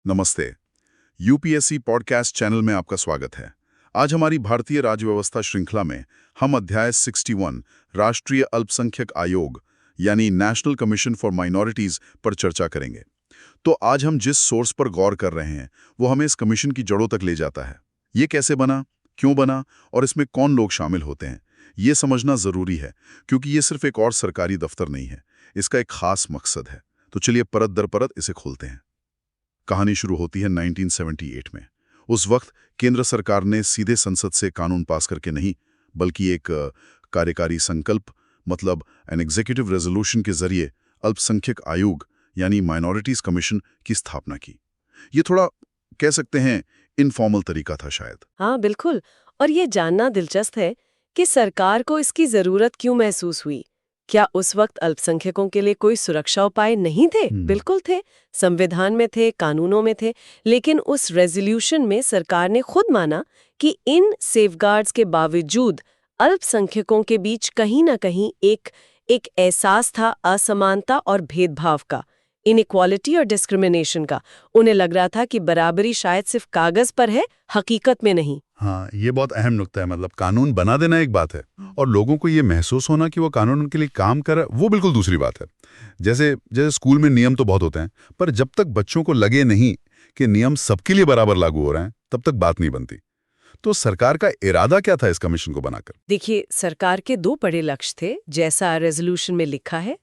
नमस्ते। UPSC podcast channel में आपका स्वागत है। आज हमारी भारतीय राज्य व्यवस्था श्रृंखला में हम अध्याय 61 राष्ट्रीय अल्पसंख्यक आयोग यानी नेशनल कमीशन फॉर माइनॉरिटीज पर चर्चा करेंगे। तो आज हम जिस सोर्स पर गौर कर रहे हैं वो हमें इस कमीशन की जड़ों तक ले जाता है। ये कैसे बना, क्यों बना और इसमें कौन लोग शामिल होते हैं, ये समझना जरूरी है, क्योंकि ये सिर्फ एक और सरकारी दफ्तर नहीं है, इसका एक खास मकसद है। तो चलिए परत दर परत इसे खोलते हैं। कहानी शुरू होती है 1978 में। उस वक्त केंद्र सरकार ने सीधे संसद से कानून पास करके नहीं, बल्कि एक कार्यकारी संकल्प मतलब एन एग्जीक्यूटिव रेजोल्यूशन के जरिए अल्पसंख्यक आयोग यानी माइनॉरिटीज कमीशन की स्थापना की। ये थोड़ा कह सकते हैं इनफॉर्मल तरीका था शायद। हाँ बिल्कुल। और ये जानना दिलचस्प है कि सरकार को इसकी जरूरत क्यों महसूस हुई। क्या उस वक्त अल्पसंख्यकों के लिए कोई सुरक्षा उपाय नहीं थे? बिल्कुल थे। संविधान में थे, कानूनों में थे। लेकिन उस रेजोल्यूशन में सरकार ने खुद माना कि इन सेफगार्ड्स के बावजूद अल्पसंख्यकों के बीच कहीं ना कहीं एक एहसास था असमानता और भेदभाव का, इनइक्वालिटी और डिस्क्रिमिनेशन का। उन्हें लग रहा था कि बराबरी शायद सिर्फ कागज पर है, हकीकत में नहीं। हाँ, ये बहुत अहम नुक्ता है। मतलब कानून बना देना एक बात है और लोगों को ये महसूस होना कि वो कानून उनके लिए काम कर रहा है, वो बिल्कुल दूसरी बात है। जैसे जैसे स्कूल में नियम तो बहुत होते हैं, पर जब तक बच्चों को लगे नहीं कि नियम सबके लिए बराबर लागू हो रहे हैं, तब तक बात नहीं बनती। तो सरकार का इरादा क्या था इस कमीशन को बनाकर? देखिए, सरकार के दो बड़े लक्ष्य थे, जैसा रेजोल्यूशन में लिखा है।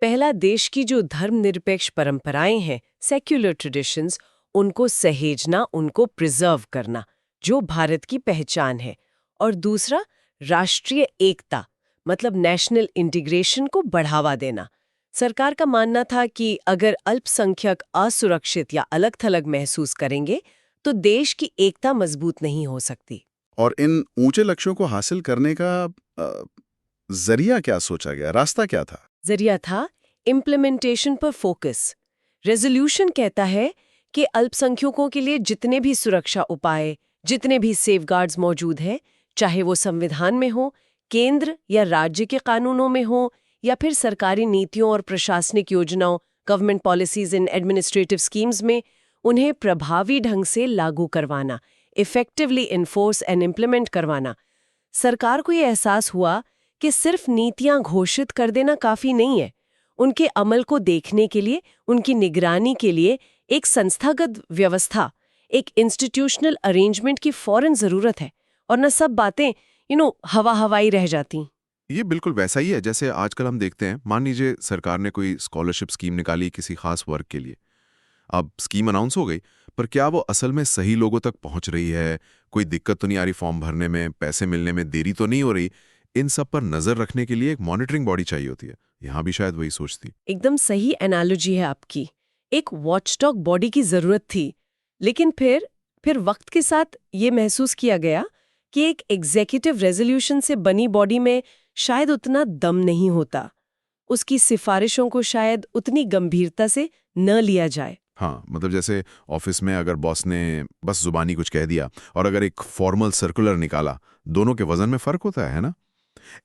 पहला, देश की जो धर्मनिरपेक्ष परंपराएं हैं, सेक्युलर ट्रेडिशंस, उनको सहेजना, उनको प्रिजर्व करना, जो भारत की पहचान है। और दूसरा, राष्ट्रीय एकता मतलब नेशनल इंटीग्रेशन को बढ़ावा देना। सरकार का मानना था कि अगर अल्पसंख्यक असुरक्षित या अलग-थलग महसूस करेंगे तो देश की एकता मजबूत नहीं हो सकती। और इन ऊंचे लक्ष्यों को हासिल करने का जरिया क्या सोचा गया, रास्ता क्या था? जरिया था इम्प्लीमेंटेशन पर फोकस। रेजोल्यूशन कहता है कि अल्पसंख्यकों के लिए जितने भी सुरक्षा उपाय, जितने भी सेफगार्ड्स मौजूद हैं, चाहे वो संविधान में हो, केंद्र या राज्य के कानूनों में हो, या फिर सरकारी नीतियों और प्रशासनिक योजनाओं, गवर्नमेंट पॉलिसीज इन एडमिनिस्ट्रेटिव स्कीम्स में, उन्हें प्रभावी ढंग से लागू करवाना, इफेक्टिवली इन्फोर्स एंड इम्प्लीमेंट करवाना। सरकार को ये एहसास हुआ कि सिर्फ नीतियां घोषित कर देना काफी नहीं है। उनके अमल को देखने के लिए, उनकी निगरानी के लिए एक संस्थागत व्यवस्था, एक इंस्टीट्यूशनल अरेंजमेंट की फौरन जरूरत है। और न सब बातें हवा हवाई रह जाती। ये बिल्कुल वैसा ही है जैसे आजकल हम देखते हैं। मान लीजिए सरकार ने कोई स्कॉलरशिप स्कीम निकाली किसी खास वर्ग के लिए। अब स्कीम अनाउंस हो गई, पर क्या वो असल में सही लोगों तक पहुंच रही है? कोई दिक्कत तो नहीं आ रही फॉर्म भरने में, पैसे मिलने में देरी तो नहीं हो रही? इन सब पर नजर रखने के लिए एक मॉनिटरिंग बॉडी चाहिए होती है। यहाँ भी शायद वही सोच थी। एकदम सही एनालॉजी है आपकी। एक वॉचडॉग बॉडी की जरूरत थी। लेकिन फिर वक्त के साथ ये महसूस किया गया कि एक एग्जीक्यूटिव रेजोल्यूशन से बनी बॉडी में शायद उतना दम नहीं होता। उसकी सिफारिशों को शायद उतनी गंभीरता से न लिया जाए। हाँ, मतलब जैसे ऑफिस में अगर बॉस ने बस जुबानी कुछ कह दिया और अगर एक फॉर्मल सर्कुलर निकाला, दोनों के वजन में फर्क होता है ना?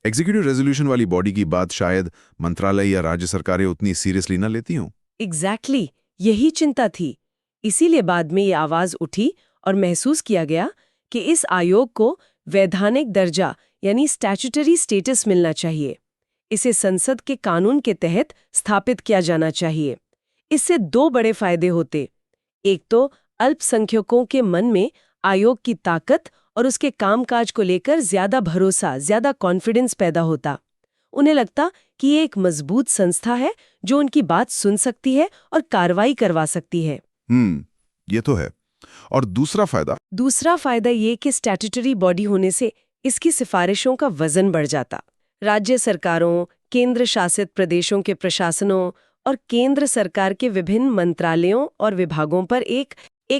एग्जीक्यूटिव रेजोल्यूशन वाली बॉडी की बात शायद मंत्रालय या राज्य सरकारें उतनी सीरियसली ना लेती हों। एग्जैक्टली, यही चिंता थी। इसीलिए बाद में ये आवाज उठी और महसूस किया गया कि इस आयोग को वैधानिक दर्जा यानी स्टैट्यूटरी स्टेटस मिलना चाहिए। इसे संसद के कानून के तहत स्थापित किया जाना चाहिए। इससे दो बड़े फायदे होते। एक तो अल्पसंख्यकों के मन में आयोग की ताकत और उसके कामकाज को लेकर ज्यादा भरोसा, ज्यादा कॉन्फिडेंस पैदा होता। उन्हें लगता कि ये एक मजबूत संस्था है जो उनकी बात सुन सकती है और कार्रवाई करवा सकती है। ये तो है। और दूसरा फायदा ये कि स्टैट्यूटरी बॉडी होने से इसकी सिफारिशों का वजन बढ़ जाता। राज्य सरकारों, केंद्र शासित प्रदेशों के प्रशासनों और केंद्र सरकार के विभिन्न मंत्रालयों और विभागों पर एक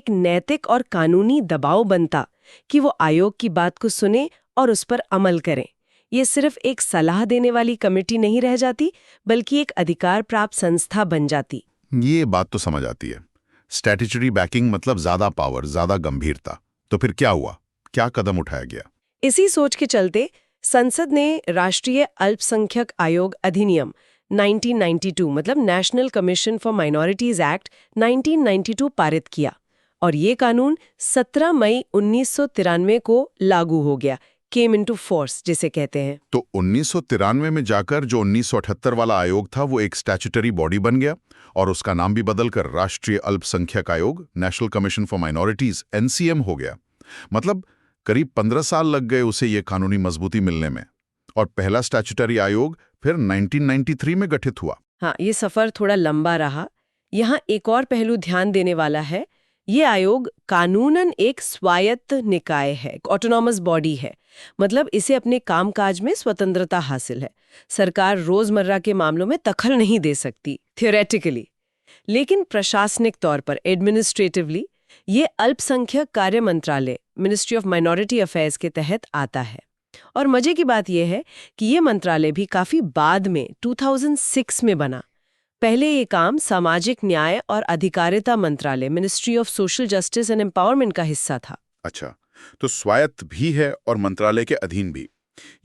नैतिक और कानूनी दबाव बनता कि वो आयोग की बात को सुने और उस पर अमल करें। ये सिर्फ एक सलाह देने वाली कमेटी नहीं रह जाती, बल्कि एक अधिकार प्राप्त संस्था बन जाती। ये बात तो समझ आती है। स्टैट्यूटरी बैकिंग मतलब ज्यादा पावर, ज्यादा गंभीरता। तो फिर क्या हुआ, क्या कदम उठाया गया? इसी सोच के चलते संसद ने राष्ट्रीय अल्पसंख्यक आयोग अधिनियम 1992 मतलब national commission for minorities act 1992 पारित किया और ये कानून 17 मई 1993 को लागू हो गया, केम इनटू फोर्स जिसे कहते हैं। तो 1993 में जाकर जो 1978 वाला आयोग था वो एक स्टैट्यूटरी बॉडी बन गया और उसका नाम भी बदलकर राष्ट्रीय अल्पसंख्यक आयोग national commission for minorities NCM हो गया। मतलब करीब 15 साल लग गए उसे ये कानूनी मजबूती मिलने में और पहला स्टैट्यूटरी आयोग फिर 1993 में गठित हुआ। हाँ, ये सफर थोड़ा लंबा रहा। यहाँ एक और पहलू ध्यान देने वाला है, ये आयोग कानूनन एक स्वायत्त निकाय है, ऑटोनॉमस बॉडी है। मतलब इसे अपने कामकाज में स्वतंत्रता हासिल है। सरकार रोजमर्रा के मामलों में दखल नहीं दे सकती थियोरेटिकली, लेकिन प्रशासनिक तौर पर एडमिनिस्ट्रेटिवली ये अल्पसंख्यक कार्य मंत्रालय मिनिस्ट्री ऑफ माइनॉरिटी अफेयर्स के तहत आता है। और मजे की बात यह है कि ये मंत्रालय भी काफी बाद में 2006 में बना। पहले ये काम सामाजिक न्याय और अधिकारिता मंत्रालय ministry of social justice and empowerment का हिस्सा था। अच्छा, तो स्वायत्त भी है और मंत्रालय के अधीन भी।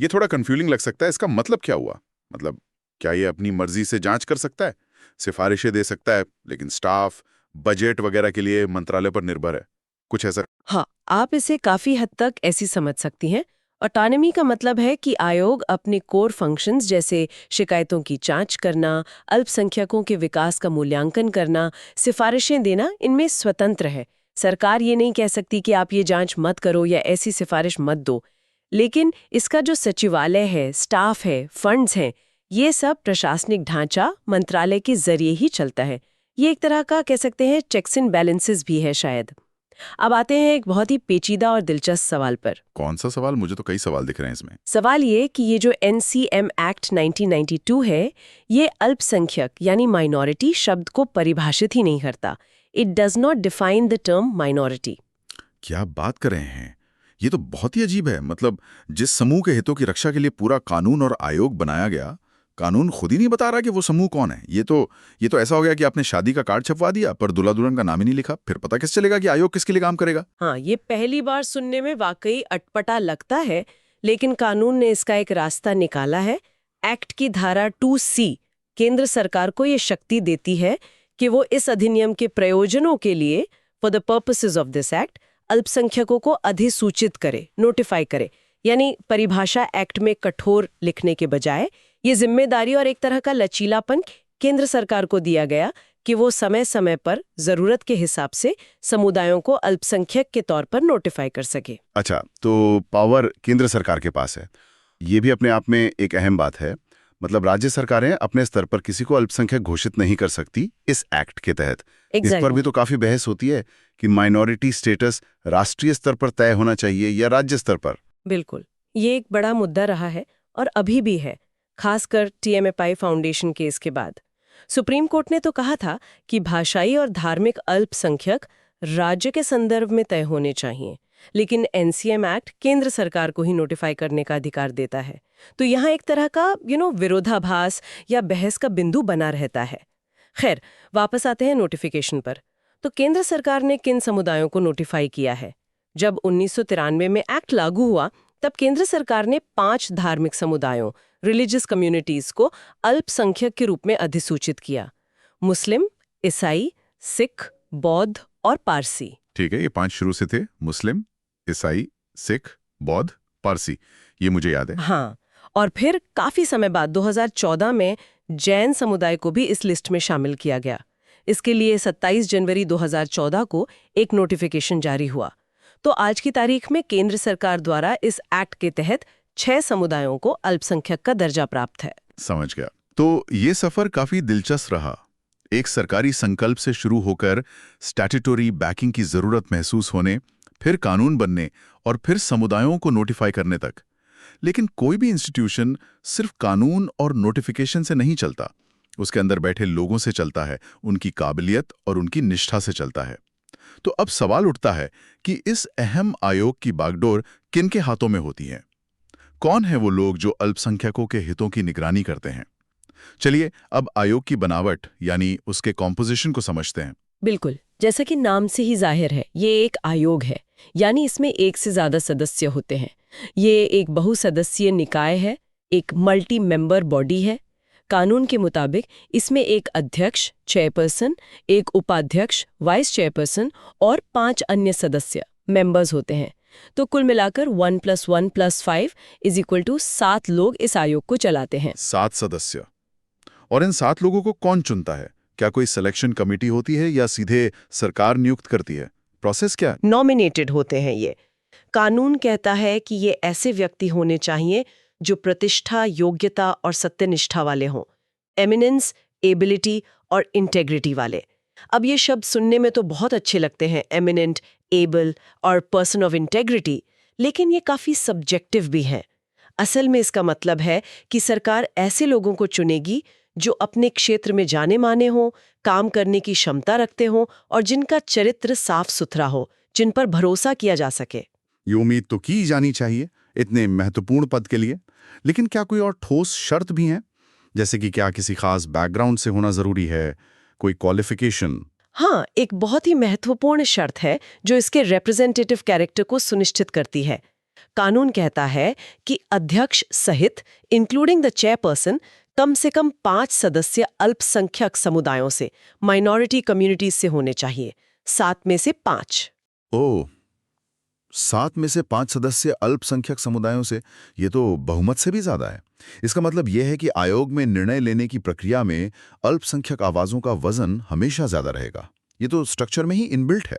ये थोड़ा कंफ्यूजिंग लग सकता है। इसका मतलब क्या हुआ? मतलब क्या ये अपनी मर्जी से जांच कर सकता है, सिफारिशें दे सकता है, लेकिन स्टाफ बजट वगैरह के लिए मंत्रालय पर निर्भर है, कुछ ऐसा? हाँ, आप इसे काफी हद तक ऐसी समझ सकती हैं। ऑटोनॉमी का मतलब है कि आयोग अपने कोर फंक्शंस जैसे शिकायतों की जांच करना, अल्पसंख्यकों के विकास का मूल्यांकन करना, सिफारिशें देना, इनमें स्वतंत्र है। सरकार ये नहीं कह सकती कि आप ये जांच मत करो या ऐसी सिफारिश मत दो। लेकिन इसका जो सचिवालय है, स्टाफ है, फंड्स हैं, ये सब प्रशासनिक ढांचा मंत्रालय के जरिए ही चलता है। ये एक तरह का कह सकते हैं चेक्स एंड बैलेंसेस भी है शायद। अब आते हैं एक बहुत ही पेचीदा और दिलचस्प सवाल पर। कौन सा सवाल? मुझे तो कई सवाल दिख रहे हैं इसमें। सवाल ये कि ये जो NCM एक्ट 1992 है, ये अल्पसंख्यक यानी माइनॉरिटी शब्द को परिभाषित ही नहीं करता। It does not define the term minority. क्या बात कर रहे हैं? ये तो बहुत ही अजीब है। मतलब जिस समूह के हितों की रक्षा के लिए पूरा कानून और आयोग बनाया गया, कानून खुद ही नहीं बता रहा कि वो समूह कौन है। ये तो ऐसा हो गया कि आपने शादी का कार्ड छपवा दिया पर दूल्हा दुल्हन का नाम ही नहीं लिखा। फिर पता किस चलेगा कि आयोग किसके लिए काम करेगा? हाँ, ये पहली बार सुनने में वाकई अटपटा लगता है, लेकिन कानून ने इसका एक रास्ता निकाला है। एक्ट की धारा 2C केंद्र सरकार को ये शक्ति देती है कि वो इस अधिनियम के प्रयोजनों के लिए for the purposes of this act अल्पसंख्यकों को अधिसूचित करे, नोटिफाई करे। यानी परिभाषा एक्ट में कठोर लिखने के बजाय ये जिम्मेदारी और एक तरह का लचीलापन केंद्र सरकार को दिया गया कि वो समय समय पर जरूरत के हिसाब से समुदायों को अल्पसंख्यक के तौर पर नोटिफाई कर सके। अच्छा, तो पावर केंद्र सरकार के पास है, ये भी अपने आप में एक अहम बात है। मतलब राज्य सरकारें अपने स्तर पर किसी को अल्पसंख्यक घोषित नहीं कर सकती इस एक्ट के तहत। इस पर भी तो काफी बहस होती है कि माइनॉरिटी स्टेटस राष्ट्रीय स्तर पर तय होना चाहिए या राज्य स्तर पर। बिल्कुल, ये एक बड़ा मुद्दा रहा है और अभी भी है, खासकर TMFI फाउंडेशन केस के बाद। सुप्रीम कोर्ट ने तो कहा था कि भाषाई और धार्मिक अल्पसंख्यक राज्य के संदर्भ में तय होने चाहिए, लेकिन NCM एक्ट केंद्र सरकार को ही नोटिफाई करने का अधिकार देता है। तो यहाँ एक तरह का विरोधाभास या बहस का बिंदु बना रहता है। खैर, वापस आते हैं नोटिफिकेशन पर। तो केंद्र सरकार ने किन समुदायों को नोटिफाई किया है? जब 1993 में एक्ट लागू हुआ, तब केंद्र सरकार ने 5 धार्मिक समुदायों रिलीजियस कम्युनिटीज को अल्पसंख्यक के रूप में अधिसूचित किया। मुस्लिम, ईसाई, सिख, बौद्ध और पारसी। ठीक है, ये 5 शुरू से थे, मुस्लिम, ईसाई, सिख, बौद्ध, पारसी, ये मुझे याद है। हाँ, और फिर काफी समय बाद 2014 में जैन समुदाय को भी इस लिस्ट में शामिल किया गया। इसके लिए 27 जनवरी 2014 को एक नोटिफिकेशन जारी हुआ। तो आज की तारीख में केंद्र सरकार द्वारा इस एक्ट के तहत 6 समुदायों को अल्पसंख्यक का दर्जा प्राप्त है। समझ गया। तो ये सफर काफी दिलचस्प रहा, एक सरकारी संकल्प से शुरू होकर स्टैट्यूटरी बैकिंग की जरूरत महसूस होने, फिर कानून बनने और फिर समुदायों को नोटिफाई करने तक। लेकिन कोई भी इंस्टीट्यूशन सिर्फ कानून और नोटिफिकेशन से नहीं चलता, उसके अंदर बैठे लोगों से चलता है, उनकी काबिलियत और उनकी निष्ठा से चलता है। तो अब सवाल उठता है कि इस अहम आयोग की बागडोर किनके हाथों में होती है? कौन है वो लोग जो अल्पसंख्यकों के हितों की निगरानी करते हैं? चलिए अब आयोग की बनावट यानी उसके कॉम्पोजिशन को समझते हैं। बिल्कुल, जैसा कि नाम से ही जाहिर है, ये एक आयोग है, यानी इसमें एक से ज्यादा सदस्य होते हैं। ये एक बहुसदस्यीय निकाय है, एक मल्टी मेंबर बॉडी है। कानून के मुताबिक इसमें एक अध्यक्ष चेयरपर्सन, एक उपाध्यक्ष वाइस चेयरपर्सन और 5 अन्य सदस्य मेंबर्स होते हैं। तो कुल मिलाकर 1 + 1 + 5 = 7 लोग इस आयोग को चलाते हैं। 7 सदस्य। और इन 7 लोगों को कौन चुनता है? क्या कोई सिलेक्शन कमेटी होती है या सीधे सरकार नियुक्त करती है? प्रोसेस क्या है? नॉमिनेटेड होते हैं ये। कानून कहता है कि ये ऐसे व्यक्ति होने चाहिए जो प्रतिष्ठा, योग्यता और सत्यनिष्ठा वाले हों, एमिनेंस, एबिलिटी और इंटेग्रिटी वाले। अब ये शब्द सुनने में तो बहुत अच्छे लगते हैं, एमिनेंट, एबल और पर्सन ऑफ इंटेग्रिटी, लेकिन ये काफी सब्जेक्टिव भी है। असल में इसका मतलब है कि सरकार ऐसे लोगों को चुनेगी जो अपने क्षेत्र में जाने माने हों, काम करने की क्षमता रखते हों और जिनका चरित्र साफ सुथरा हो, जिन पर भरोसा किया जा सके। ये उम्मीद तो की जानी चाहिए इतने महत्वपूर्ण पद के लिए, लेकिन क्या कोई और ठोस शर्त भी हैं? जैसे कि क्या किसी खास बैकग्राउंड से होना जरूरी है, कोई क्वालिफिकेशन? हाँ, एक बहुत ही महत्वपूर्ण शर्त है जो इसके रिप्रेजेंटेटिव कैरेक्टर को सुनिश्चित करती है। कानून कहता है कि अध्यक्ष सहित इंक्लूडिंग द चेयरपर्सन कम से कम 5 सदस्य अल्पसंख्यक समुदायों से, माइनॉरिटी कम्युनिटीज से होने चाहिए। 7 में से 5। ओह, 7 में से 5 सदस्य अल्पसंख्यक समुदायों से, ये तो बहुमत से भी ज्यादा है। इसका मतलब यह है कि आयोग में निर्णय लेने की प्रक्रिया में अल्पसंख्यक आवाजों का वजन हमेशा ज्यादा रहेगा। ये तो स्ट्रक्चर में ही इनबिल्ट है।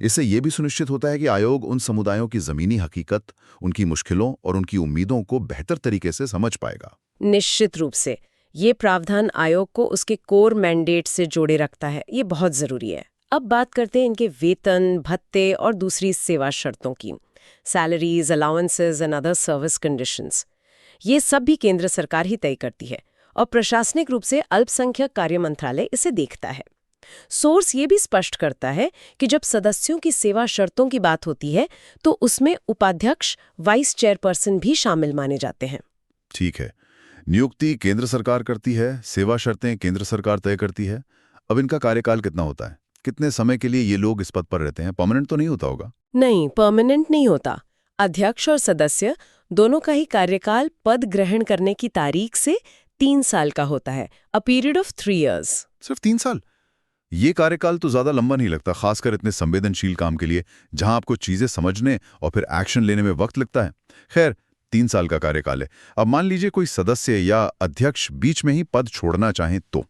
इससे यह भी सुनिश्चित होता है कि आयोग उन समुदायों की जमीनी हकीकत, उनकी मुश्किलों और उनकी उम्मीदों को बेहतर तरीके से समझ पाएगा। निश्चित रूप से ये प्रावधान आयोग को उसके कोर मैंडेट से जोड़े रखता है। ये बहुत जरूरी है। अब बात करते हैं इनके वेतन, भत्ते और दूसरी सेवा शर्तों की। Salaries, allowances and other service conditions, ये सब भी केंद्र सरकार ही तय करती है और प्रशासनिक रूप से अल्पसंख्यक कार्य मंत्रालय इसे देखता है। सोर्स ये भी स्पष्ट करता है कि जब सदस्यों की सेवा शर्तों की बात होती है तो उसमें उपाध्यक्ष, वाइस चेयरपर्सन भी शामिल माने जाते हैं। ठीक है, नियुक्ति केंद्र सरकार करती है, सेवा शर्तें केंद्र सरकार तय करती है। अब इनका कार्यकाल कितना होता है? कितने समय के लिए ये लोग इस पद पर रहते हैं? परमानेंट तो नहीं होता होगा? नहीं, परमानेंट नहीं होता। अध्यक्ष और सदस्य दोनों का ही कार्यकाल पद ग्रहण करने की तारीख से 3 साल का होता है। A period of 3 years। सिर्फ 3 साल? ये कार्यकाल तो ज्यादा लंबा नहीं लगता, खासकर इतने संवेदनशील काम के लिए जहां आपको चीजें समझने और फिर एक्शन लेने में वक्त लगता है। खैर, 3 साल का कार्यकाल है। अब मान लीजिए कोई सदस्य या अध्यक्ष बीच में ही पद छोड़ना चाहे तो,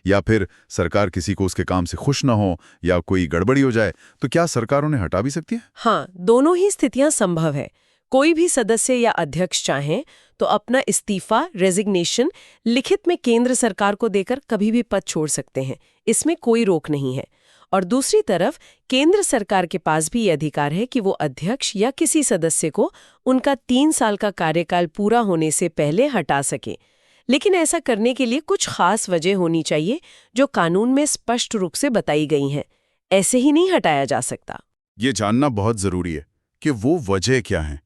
या फिर सरकार किसी को उसके काम से खुश ना हो या कोई गड़बड़ी हो जाए, तो क्या सरकार उन्हें हटा भी सकती है? हाँ, दोनों ही स्थितियां संभव है। कोई भी सदस्य या अध्यक्ष चाहें तो अपना इस्तीफा, रेजिग्नेशन लिखित में केंद्र सरकार को देकर कभी भी पद छोड़ सकते हैं। इसमें कोई रोक नहीं है। और दूसरी तरफ केंद्र सरकार के पास भी ये अधिकार है कि वो अध्यक्ष या किसी सदस्य को उनका 3 साल का कार्यकाल पूरा होने से पहले हटा सके। लेकिन ऐसा करने के लिए कुछ खास वजह होनी चाहिए जो कानून में स्पष्ट रूप से बताई गई हैं। ऐसे ही नहीं हटाया जा सकता। ये जानना बहुत जरूरी है कि वो वजह क्या है,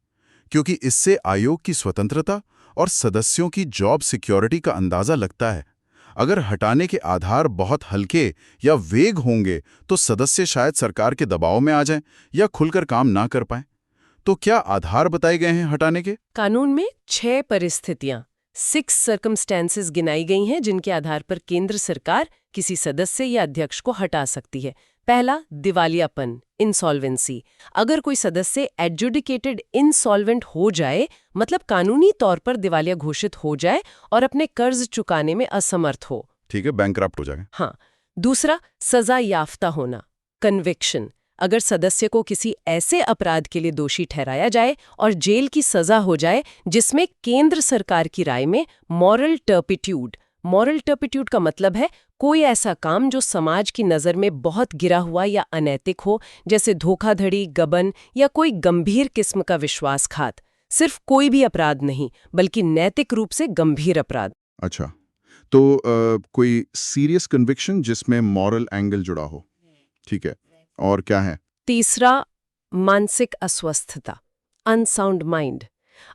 क्योंकि इससे आयोग की स्वतंत्रता और सदस्यों की जॉब सिक्योरिटी का अंदाजा लगता है। अगर हटाने के आधार बहुत हल्के या वेग होंगे तो सदस्य शायद सरकार के दबाव में आ जाएं या खुलकर काम ना कर पाएं। तो क्या आधार बताए गए हैं हटाने के? कानून में 6 परिस्थितियां, 6 सर्कमस्टेंसेस गिनाई गई हैं जिनके आधार पर केंद्र सरकार किसी सदस्य या अध्यक्ष को हटा सकती है। पहला, दिवालियापन, इंसॉल्वेंसी। अगर कोई सदस्य एडजुडिकेटेड इंसॉल्वेंट हो जाए, मतलब कानूनी तौर पर दिवालिया घोषित हो जाए और अपने कर्ज चुकाने में असमर्थ हो। ठीक है, बैंकरप्ट हो जाएगा। हाँ। दूसरा, सजा याफ्ता होना, कन्विक्शन। अगर सदस्य को किसी ऐसे अपराध के लिए दोषी ठहराया जाए और जेल की सजा हो जाए जिसमें केंद्र सरकार की राय में मॉरल टर्पिट्यूड का मतलब है कोई ऐसा काम जो समाज की नज़र में बहुत गिरा हुआ या अनैतिक हो, जैसे धोखाधड़ी, गबन या कोई गंभीर किस्म का विश्वासघात। सिर्फ कोई भी अपराध नहीं, बल्कि नैतिक रूप से गंभीर अपराध। अच्छा, तो कोई सीरियस कन्विक्शन जिसमें मॉरल एंगल जुड़ा हो। ठीक है, और क्या है? तीसरा, मानसिक अस्वस्थता, अनसाउंड माइंड।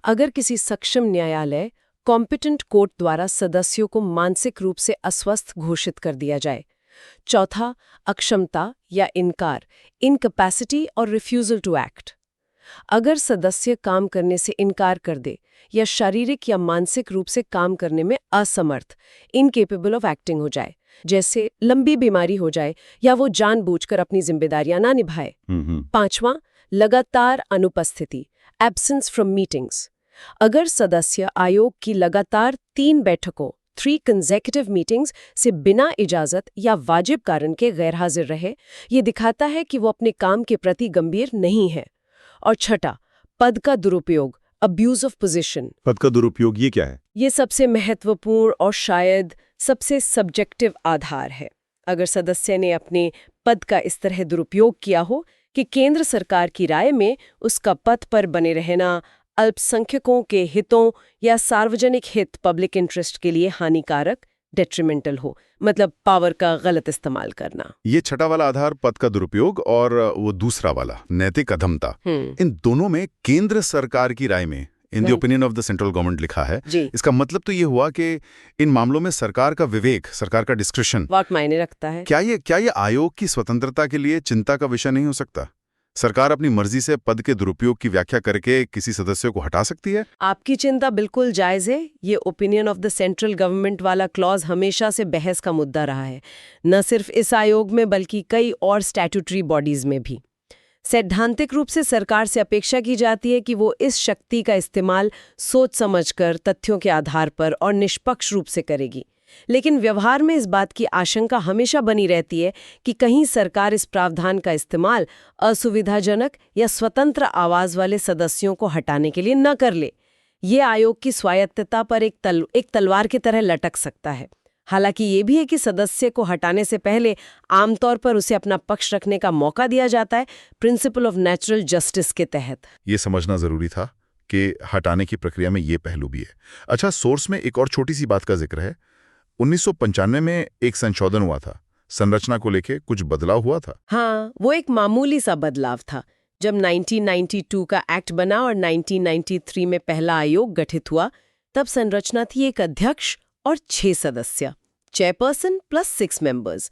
अगर किसी सक्षम न्यायालय, कॉम्पिटेंट कोर्ट द्वारा सदस्यों को मानसिक रूप से अस्वस्थ घोषित कर दिया जाए। चौथा, अक्षमता या इनकार, इनकैपेसिटी और रिफ्यूजल टू एक्ट। अगर सदस्य काम करने से इनकार कर दे या शारीरिक या मानसिक रूप से काम करने में असमर्थ, इनकेपेबल ऑफ एक्टिंग हो जाए, जैसे लंबी बीमारी हो जाए या वो जानबूझकर अपनी जिम्मेदारियां ना निभाए। 5वां, लगातार अनुपस्थिति, एब्सेंस फ्रॉम मीटिंग्स। अगर सदस्य आयोग की लगातार 3 बैठकों 3 consecutive मीटिंग्स से बिना इजाजत या वाजिब कारण के गैर हाजिर रहे, ये दिखाता है कि वो अपने काम के प्रति गंभीर नहीं है। और 6, पद का दुरुपयोग, अब्यूज ऑफ पोजीशन। पद का दुरुपयोग ये क्या है? ये सबसे महत्वपूर्ण और शायद सबसे सब्जेक्टिव आधार है। अगर सदस्य ने अपने पद का इस तरह दुरुपयोग किया हो कि केंद्र सरकार की राय में उसका पद पर बने रहना अल्पसंख्यकों के हितों या सार्वजनिक हित पब्लिक इंटरेस्ट के लिए हानिकारक, डेट्रीमेंटल हो, मतलब पावर का गलत इस्तेमाल करना। ये छठा वाला आधार पद का दुरुपयोग और वो दूसरा वाला नैतिक अधमता, इन दोनों में केंद्र सरकार की राय में in the opinion of the central government लिखा है। इसका मतलब तो ये हुआ कि इन मामलों में सरकार का विवेक, सरकार का डिस्क्रिशन वाक मायने रखता है। क्या ये आयोग की स्वतंत्रता के लिए चिंता का विषय नहीं हो सकता? सरकार अपनी मर्जी से पद के दुरुपयोग की व्याख्या करके किसी सदस्य को हटा सकती है? आपकी चिंता बिल्कुल जायज है। ये opinion of the central government वाला क्लॉज हमेशा से बहस का मुद्दा रहा है, न सिर्फ इस आयोग में बल्कि कई और स्टैट्यूटरी बॉडीज में भी। सैद्धांतिक रूप से सरकार से अपेक्षा की जाती है कि वो इस शक्ति का इस्तेमाल सोच समझकर, तथ्यों के आधार पर और निष्पक्ष रूप से करेगी। लेकिन व्यवहार में इस बात की आशंका हमेशा बनी रहती है कि कहीं सरकार इस प्रावधान का इस्तेमाल असुविधाजनक या स्वतंत्र आवाज वाले सदस्यों को हटाने के लिए न कर ले। ये आयोग की स्वायत्तता पर एक तलवार की तरह लटक सकता है। हालांकि ये भी है कि सदस्य को हटाने से पहले आमतौर पर उसे अपना पक्ष रखने का मौका दिया जाता है, प्रिंसिपल ऑफ नेचुरल जस्टिस के तहत। ये समझना जरूरी था कि हटाने की प्रक्रिया में ये पहलू भी है। अच्छा, सोर्स में एक और छोटी सी बात का जिक्र है। 1995 में एक संशोधन हुआ था, संरचना को लेके कुछ बदलाव हुआ था। हाँ, वो एक मामूली सा बदलाव था। जब 1992 का एक्ट बना और 1993 में पहला आयोग गठित हुआ, तब संरचना थी एक अध्यक्ष और 6 सदस्य, चेयरपर्सन प्लस 6 मेंबर्स।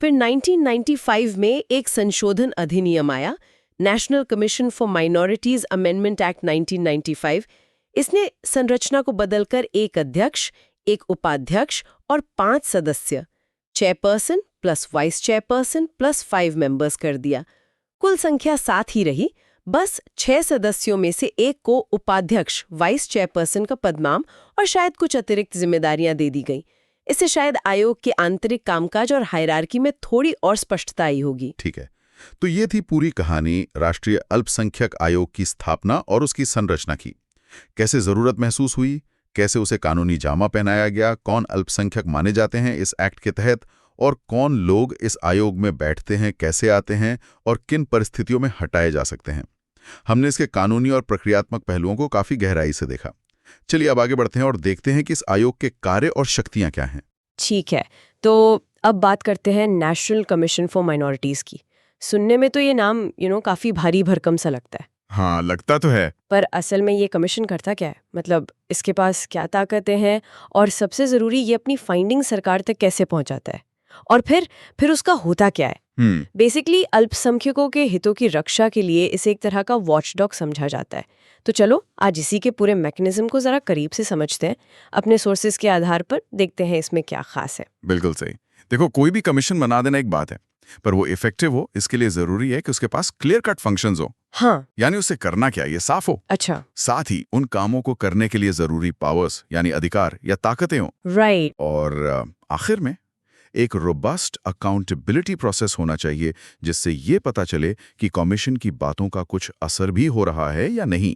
फिर 1995 में एक संशोधन अधिनियम आया, national commission for minorities amendment act 1995। इसने संरचना को बदलकर एक अध्यक्ष, एक उपाध्यक्ष और 5 सदस्य, chairperson plus vice chairperson plus 5 members कर दिया। कुल संख्या 7 ही रही, बस 6 सदस्यों में से एक को उपाध्यक्ष, वाइस चेयरपर्सन का पदनाम और शायद कुछ अतिरिक्त जिम्मेदारियां दे दी गईं। इससे शायद आयोग के आंतरिक कामकाज और हायरार्की में थोड़ी और स्पष्टता आई होगी। ठीक है, तो ये थी पूरी कहानी राष्ट्रीय अल्पसंख्यक आयोग की स्थापना और उसकी संरचना की। कैसे जरूरत महसूस हुई, कैसे उसे कानूनी जामा पहनाया गया, कौन अल्पसंख्यक माने जाते हैं इस एक्ट के तहत, और कौन लोग इस आयोग में बैठते हैं, कैसे आते हैं और किन परिस्थितियों में हटाए जा सकते हैं। हमने इसके कानूनी और प्रक्रियात्मक पहलुओं को काफी गहराई से देखा। चलिए अब आगे बढ़ते हैं और देखते हैं कि इस आयोग के कार्य और शक्तियां क्या हैं। ठीक है, तो अब बात करते हैं नेशनल कमीशन फॉर माइनॉरिटीज की। सुनने में तो ये नाम काफी भारी भरकम सा लगता है। हाँ, लगता तो है। पर असल में ये कमीशन करता क्या है? मतलब इसके पास क्या ताकतें हैं, और सबसे जरूरी ये अपनी फाइंडिंग सरकार तक कैसे पहुंचाता है, और फिर उसका होता क्या है? बेसिकली अल्पसंख्यकों के हितों की रक्षा के लिए इसे एक तरह का वॉचडॉग समझा जाता है। तो चलो आज इसी के पूरे मैकेनिज्म को जरा करीब से समझते हैं, अपने सोर्सेज के आधार पर देखते हैं इसमें क्या खास है। बिल्कुल सही। देखो, कोई भी कमीशन बना देना एक बात है, पर वो इफेक्टिव हो इसके लिए जरूरी है कि उसके पास क्लियर कट फंक्शंस हो। हाँ, यानी उससे करना क्या ये साफ हो। अच्छा, साथ ही उन कामों को करने के लिए जरूरी पावर्स यानी अधिकार या ताकतें हो। राइट। और आखिर में एक रोबस्ट अकाउंटेबिलिटी प्रोसेस होना चाहिए, जिससे ये पता चले कि कमीशन की बातों का कुछ असर भी हो रहा है या नहीं।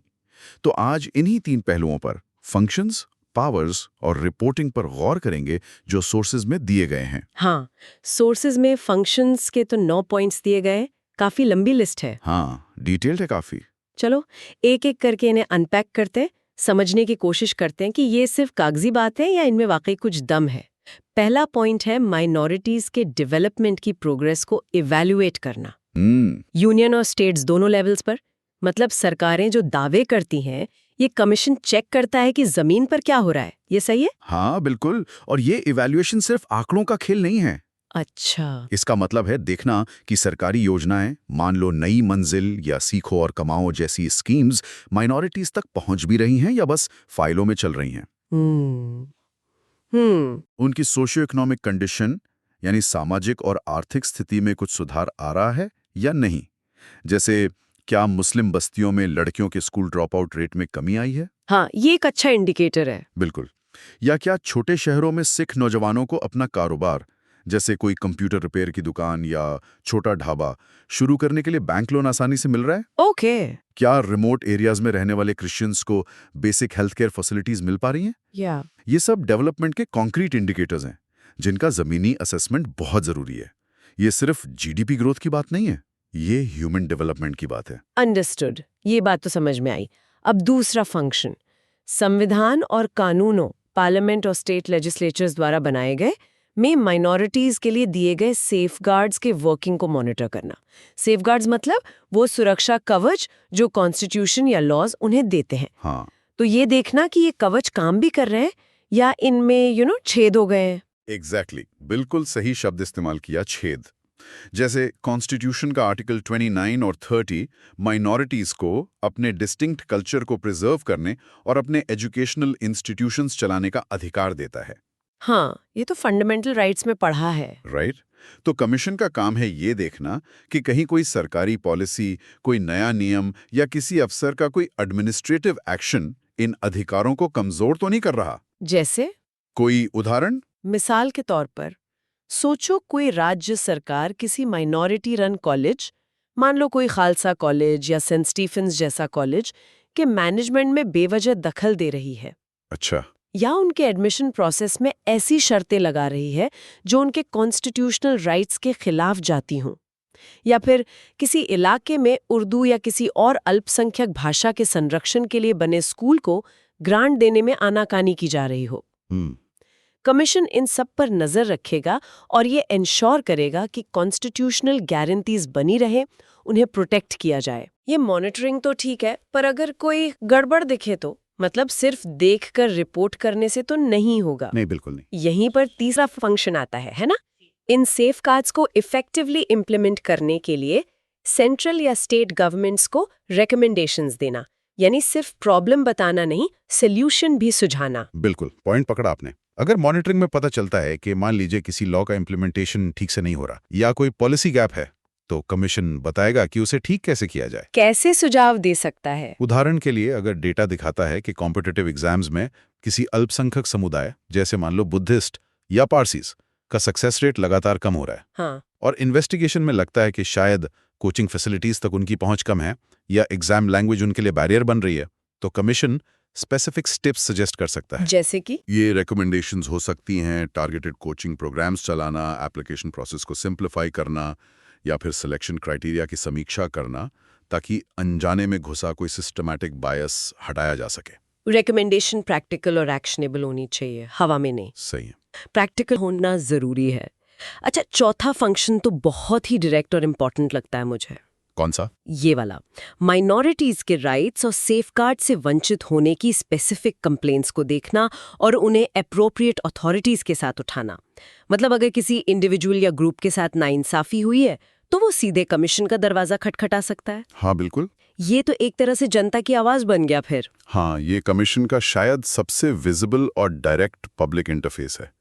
तो आज इन्हीं 3 पहलुओं पर, फंक्शंस, पावर्स और रिपोर्टिंग पर गौर करेंगे जो सोर्सेज में दिए गए हैं। हाँ, सोर्सेज में फंक्शंस के तो 9 पॉइंट्स दिए गए, काफी लंबी लिस्ट है। हाँ, डिटेल्ड है काफी। चलो एक एक करके इन्हें अनपैक करते हैं, समझने की कोशिश करते हैं कि ये सिर्फ कागजी बात है या इनमें वाकई कुछ दम है। पहला पॉइंट है माइनॉरिटीज के डेवलपमेंट की प्रोग्रेस को इवैल्यूएट करना। यूनियन और स्टेट्स दोनों लेवल्स पर, मतलब सरकारें जो दावे करती हैं, ये कमीशन चेक करता है कि जमीन पर क्या हो रहा है। ये सही है? हाँ बिल्कुल, और ये इवैल्यूएशन सिर्फ आंकड़ों का खेल नहीं है। अच्छा। इसका मतलब है देखना कि सरकारी योजनाएं, मान लो नई मंजिल या सीखो और कमाओ जैसी स्कीम्स, माइनॉरिटीज तक पहुंच भी रही हैं या बस फाइलों में चल रही हैं। उनकी सोशियो इकोनॉमिक कंडीशन यानी सामाजिक और आर्थिक स्थिति में कुछ सुधार आ रहा है या नहीं। जैसे क्या मुस्लिम बस्तियों में लड़कियों के स्कूल ड्रॉप आउट रेट में कमी आई है? हाँ, ये एक अच्छा इंडिकेटर है। बिल्कुल। या क्या छोटे शहरों में सिख नौजवानों को अपना कारोबार, जैसे कोई कंप्यूटर रिपेयर की दुकान या छोटा ढाबा, शुरू करने के लिए बैंक लोन आसानी से मिल रहा है? ओके। क्या रिमोट एरियाज में रहने वाले क्रिश्चियंस को बेसिक हेल्थ केयर फैसिलिटीज मिल पा रही हैं? या ये सब डेवलपमेंट के कॉन्क्रीट इंडिकेटर्स हैं, जिनका जमीनी असेसमेंट बहुत जरूरी है। ये सिर्फ जीडीपी ग्रोथ की बात नहीं है, ये ह्यूमन डेवलपमेंट की बात है। अंडरस्टूड, ये बात तो समझ में आई। अब दूसरा फंक्शन, संविधान और कानूनों, पार्लियामेंट और स्टेट लेजिस्लेचर्स द्वारा बनाए गए में माइनॉरिटीज के लिए दिए गए सेफगार्ड्स के वर्किंग को मॉनिटर करना। सेफगार्ड्स मतलब वो सुरक्षा कवच जो कॉन्स्टिट्यूशन या लॉज उन्हें देते हैं। हाँ, तो ये देखना कि ये कवच काम भी कर रहे हैं या इनमें छेद हो गए हैं। एग्जैक्टली, बिल्कुल सही शब्द इस्तेमाल किया, छेद। जैसे कॉन्स्टिट्यूशन का आर्टिकल 29 और 30 माइनॉरिटीज को अपने डिस्टिंक्ट कल्चर को प्रिजर्व करने और अपने एजुकेशनल इंस्टीट्यूशंस चलाने का अधिकार देता है। हाँ, ये तो फंडामेंटल राइट्स में पढ़ा है। राइट? तो कमीशन का काम है ये देखना कि कहीं कोई सरकारी पॉलिसी, कोई नया नियम या किसी अफसर का कोई एडमिनिस्ट्रेटिव एक्शन इन अधिकारों को कमजोर तो नहीं कर रहा। जैसे कोई उदाहरण? मिसाल के तौर पर सोचो कोई राज्य सरकार किसी माइनॉरिटी रन कॉलेज, मान लो कोई खालसा कॉलेज या सेंट स्टीफेंस जैसा कॉलेज, के मैनेजमेंट में बेवजह दखल दे रही है, अच्छा, या उनके एडमिशन प्रोसेस में ऐसी शर्तें लगा रही है जो उनके कॉन्स्टिट्यूशनल राइट्स के खिलाफ जाती हों, या फिर किसी इलाके में उर्दू या किसी और अल्पसंख्यक भाषा के संरक्षण के लिए बने स्कूल को ग्रांट देने में आनाकानी की जा रही हो। कमीशन इन सब पर नजर रखेगा और ये इंश्योर करेगा कि कॉन्स्टिट्यूशनल गारंटीज बनी रहे, उन्हें प्रोटेक्ट किया जाए। ये मॉनिटरिंग तो ठीक है, पर अगर कोई गड़बड़ दिखे तो मतलब सिर्फ देखकर रिपोर्ट करने से तो नहीं होगा। नहीं, बिल्कुल नहीं। यहीं पर तीसरा फंक्शन आता है ना? इन सेफगार्ड्स को इफेक्टिवली इम्प्लीमेंट करने के लिए सेंट्रल या स्टेट गवर्नमेंट्स को रिकमेंडेशंस देना, यानी सिर्फ प्रॉब्लम बताना नहीं, सोल्यूशन भी सुझाना। बिल्कुल, पॉइंट पकड़ा आपने। अगर मॉनिटरिंग में पता चलता है कि मान लीजिए किसी लॉ का इम्प्लीमेंटेशन ठीक से नहीं हो रहा या कोई पॉलिसी गैप है, तो कमीशन बताएगा कि उसे ठीक कैसे किया जाए। कैसे सुझाव दे सकता है? उदाहरण के लिए, अगर डेटा दिखाता है कि कॉम्पिटिटिव एग्जाम्स में किसी अल्पसंख्यक समुदाय, जैसे मान लो बुद्धिस्ट या पारसीज, का सक्सेस रेट लगातार कम हो रहा है, हाँ, और इन्वेस्टिगेशन में लगता है कि शायद कोचिंग फैसिलिटीज तक उनकी पहुंच कम है या एग्जाम लैंग्वेज उनके लिए बैरियर बन रही है, तो कमीशन स्पेसिफिक स्टेप्स सजेस्ट कर सकता है। जैसे कि ये रिकमेंडेशंस हो सकती हैं टारगेटेड कोचिंग प्रोग्राम्स चलाना, एप्लीकेशन प्रोसेस को सिंप्लीफाई करना, या फिर सिलेक्शन क्राइटेरिया की समीक्षा करना, ताकि अनजाने में घुसा कोई सिस्टमैटिक बायस हटाया जा सके। रिकमेंडेशन प्रैक्टिकल और एक्शनेबल होनी चाहिए, हवा में नहीं। सही है। प्रैक्टिकल होना जरूरी है। अच्छा, चौथा फंक्शन तो बहुत ही डायरेक्ट और इम्पोर्टेंट लगता है मुझे। कौन सा? ये वाला, माइनॉरिटीज के राइट्स और सेफगार्ड से वंचित होने की स्पेसिफिक कंप्लेंट्स को देखना और उन्हें एप्रोप्रिएट अथॉरिटीज के साथ उठाना। मतलब अगर किसी इंडिविजुअल या ग्रुप के साथ नाइंसाफी हुई है तो वो सीधे कमीशन का दरवाजा खटखटा सकता है। हाँ, बिल्कुल। ये तो एक तरह से जनता की आवाज बन गया फिर। हाँ, ये कमीशन का शायद सबसे विजिबल और डायरेक्ट पब्लिक इंटरफेस है।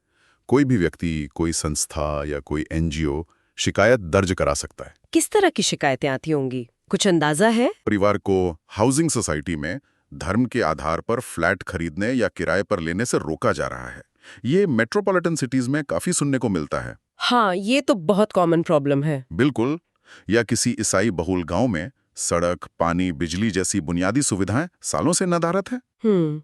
कोई भी व्यक्ति, कोई संस्था या कोई एनजीओ शिकायत दर्ज करा सकता है। किस तरह की शिकायतें आती होंगी, कुछ अंदाजा है? परिवार को हाउसिंग सोसाइटी में धर्म के आधार पर फ्लैट खरीदने या किराए पर लेने से रोका जा रहा है। ये मेट्रोपॉलिटन सिटीज में काफी सुनने को मिलता है। हाँ, ये तो बहुत कॉमन प्रॉब्लम है। बिल्कुल। या किसी ईसाई बहुल गांव में सड़क, पानी, बिजली जैसी बुनियादी सुविधाएं सालों से नदारद है।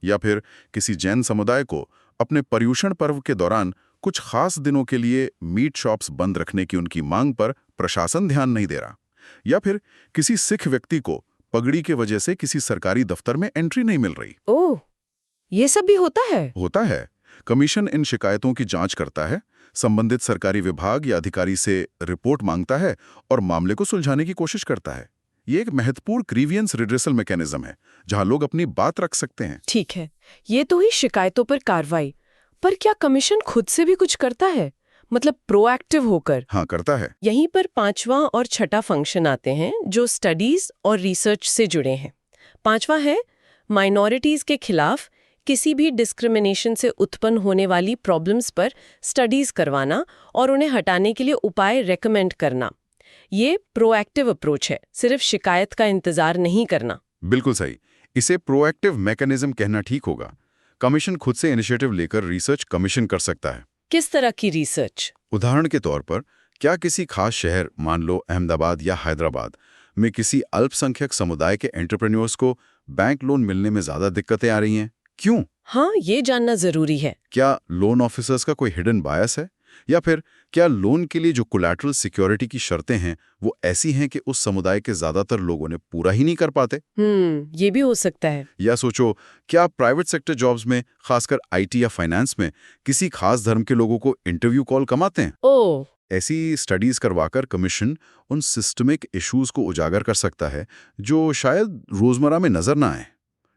या फिर किसी जैन समुदाय को अपने पर्युषण पर्व के दौरान कुछ खास दिनों के लिए मीट शॉप्स बंद रखने की उनकी मांग पर प्रशासन ध्यान नहीं दे रहा। या फिर किसी सिख व्यक्ति को पगड़ी के वजह से किसी सरकारी दफ्तर में एंट्री नहीं मिल रही। ओह, ये सब भी होता है? होता है। कमीशन इन शिकायतों की जांच करता है, संबंधित सरकारी विभाग या अधिकारी से रिपोर्ट मांगता है और मामले को सुलझाने की कोशिश करता है। ये एक महत्वपूर्ण ग्रीवियंस रिड्रेसल मैकेनिज्म है जहां लोग अपनी बात रख सकते हैं। ठीक है, ये तो ही शिकायतों पर कार्रवाई। पर क्या कमीशन खुद से भी कुछ करता है? मतलब प्रोएक्टिव होकर। हाँ, करता है। यहीं पर पांचवा और छठा फंक्शन आते हैं जो स्टडीज और रिसर्च से जुड़े हैं। पांचवा है माइनॉरिटीज के खिलाफ किसी भी डिस्क्रिमिनेशन से उत्पन्न होने वाली प्रॉब्लम्स पर स्टडीज करवाना और उन्हें हटाने के लिए उपाय रेकमेंड करना। ये प्रोएक्टिव अप्रोच है, सिर्फ शिकायत का इंतजार नहीं करना। बिल्कुल सही। इसे प्रोएक्टिव मैकेनिज्म कहना ठीक होगा। कमीशन खुद से इनिशिएटिव लेकर रिसर्च कमीशन कर सकता है। किस तरह की रिसर्च? उदाहरण के तौर पर, क्या किसी खास शहर, मान लो अहमदाबाद या हैदराबाद में किसी अल्पसंख्यक समुदाय के एंटरप्रेन्योर्स को बैंक लोन मिलने में ज्यादा दिक्कतें आ रही हैं? क्यों? हाँ, ये जानना जरूरी है। क्या लोन ऑफिसर्स का कोई हिडन बायस है? या फिर क्या लोन के लिए जो कोलैटरल सिक्योरिटी की शर्तें हैं वो ऐसी हैं कि उस समुदाय के ज्यादातर लोगों ने पूरा ही नहीं कर पाते? ये भी हो सकता है। या सोचो, क्या प्राइवेट सेक्टर जॉब्स में, खासकर आईटी या फाइनेंस में, किसी खास धर्म के लोगों को इंटरव्यू कॉल कम आते हैं? ओह, ऐसी स्टडीज करवाकर कमीशन उन सिस्टमिक इश्यूज को उजागर कर सकता है जो शायद रोजमर्रा में नजर ना आए।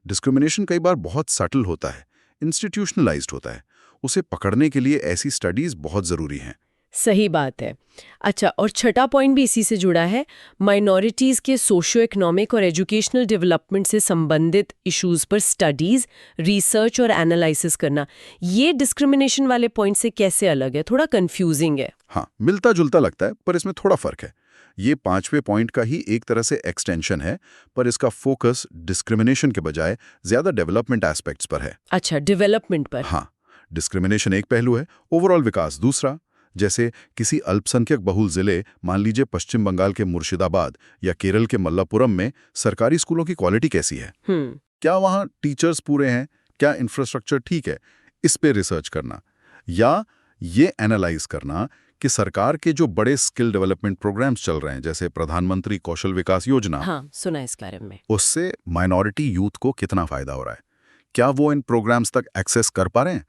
डिस्क्रिमिनेशन कई बार बहुत सटल होता है, इंस्टीट्यूशनलाइज्ड होता है। उसे पकड़ने के लिए ऐसी स्टडीज बहुत जरूरी हैं। सही बात है। अच्छा, और छठा पॉइंट भी इसी से जुड़ा है, माइनॉरिटीज के सोशियो इकोनॉमिक और एजुकेशनल डेवलपमेंट से संबंधित इश्यूज पर स्टडीज, रिसर्च और एनालिसिस करना। ये डिस्क्रिमिनेशन वाले पॉइंट से कैसे अलग है? थोड़ा कंफ्यूजिंग है। हाँ, मिलता जुलता लगता है, पर इसमें थोड़ा फर्क है। ये पांचवें पॉइंट का ही एक तरह से एक्सटेंशन है, पर इसका फोकस डिस्क्रिमिनेशन के बजाय ज्यादा डेवलपमेंट एस्पेक्ट्स पर है। अच्छा, डेवलपमेंट पर। हाँ, डिस्क्रिमिनेशन एक पहलू है, ओवरऑल विकास दूसरा। जैसे किसी अल्पसंख्यक बहुल जिले, मान लीजिए पश्चिम बंगाल के मुर्शिदाबाद या केरल के मल्लापुरम में, सरकारी स्कूलों की क्वालिटी कैसी है? क्या वहाँ टीचर्स पूरे हैं? क्या इंफ्रास्ट्रक्चर ठीक है? इस पे रिसर्च करना, या ये एनालाइज करना कि सरकार के जो बड़े स्किल डेवलपमेंट प्रोग्राम्स चल रहे हैं, जैसे प्रधानमंत्री कौशल विकास योजना, हाँ, सुना इस बारे में। उससे माइनॉरिटी यूथ को कितना फायदा हो रहा है? क्या वो इन प्रोग्राम्स तक एक्सेस कर पा रहे हैं?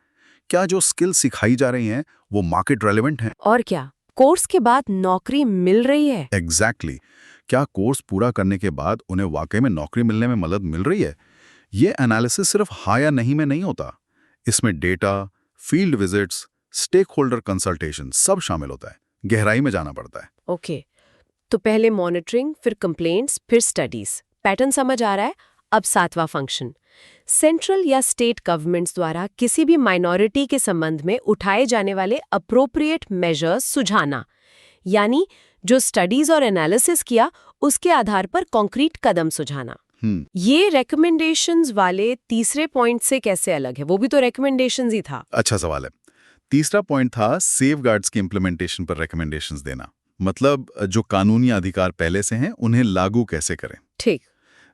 क्या जो स्किल सिखाई जा रही हैं वो मार्केट रेलेवेंट हैं? और क्या कोर्स के बाद नौकरी मिल रही है? एग्जैक्टली। क्या कोर्स पूरा करने के बाद उन्हें वाकई में नौकरी मिलने में मदद मिल रही है? ये एनालिसिस सिर्फ हाँ या नहीं में नहीं होता। इसमें data, field visits, stakeholder consultation सब शामिल होता है। गहराई में जाना पड़ता है। ओके, तो पहले मॉनिटरिंग, फिर कंप्लेंट्स, फिर स्टडीज। पैटर्न समझ आ रहा है। अब सातवां फंक्शन, सेंट्रल या स्टेट गवर्नमेंट्स द्वारा किसी भी माइनॉरिटी के संबंध में उठाए जाने वाले अप्रोप्रिएट मेजर्स सुझाना, यानी जो स्टडीज और एनालिसिस किया उसके आधार पर कॉन्क्रीट कदम सुझाना। ये रेकमेंडेशंस वाले तीसरे पॉइंट से कैसे अलग है? वो भी तो रेकमेंडेशंस ही था। अच्छा सवाल है। तीसरा पॉइंट था सेफगार्ड्स की इंप्लीमेंटेशन पर रेकमेंडेशंस देना, मतलब जो कानूनी अधिकार पहले से हैं उन्हें लागू कैसे करें। ठीक।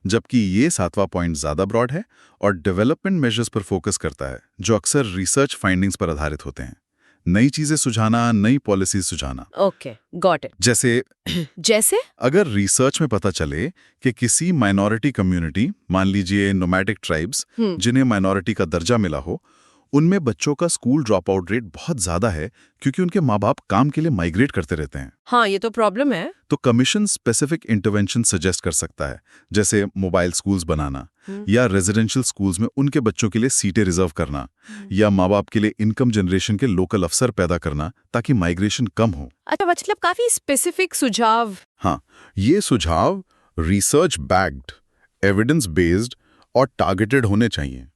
जबकि ये सातवां पॉइंट ज्यादा ब्रॉड है और डेवलपमेंट मेजर्स पर फोकस करता है, जो अक्सर रिसर्च फाइंडिंग्स पर आधारित होते हैं। नई चीजें सुझाना, नई पॉलिसीज सुझाना। Okay, got it. जैसे अगर रिसर्च में पता चले कि किसी माइनॉरिटी कम्युनिटी, मान लीजिए नोमैडिक ट्राइब्स, जिन्हें माइनॉरिटी का दर्जा मिला हो, उनमें बच्चों का स्कूल ड्रॉप आउट रेट बहुत ज्यादा है क्योंकि उनके माँ बाप काम के लिए माइग्रेट करते रहते हैं। हाँ, ये तो प्रॉब्लम है। तो कमीशन स्पेसिफिक इंटरवेंशन सजेस्ट कर सकता है, जैसे मोबाइल स्कूल्स बनाना, या रेजिडेंशियल स्कूल्स में उनके बच्चों के लिए सीटें रिजर्व करना, या माँ बाप के लिए इनकम जनरेशन के लोकल अवसर पैदा करना ताकि माइग्रेशन कम हो। अच्छा, मतलब काफी स्पेसिफिक सुझाव। हाँ, ये सुझाव रिसर्च बैक्ड, एविडेंस बेस्ड और टारगेटेड होने चाहिए।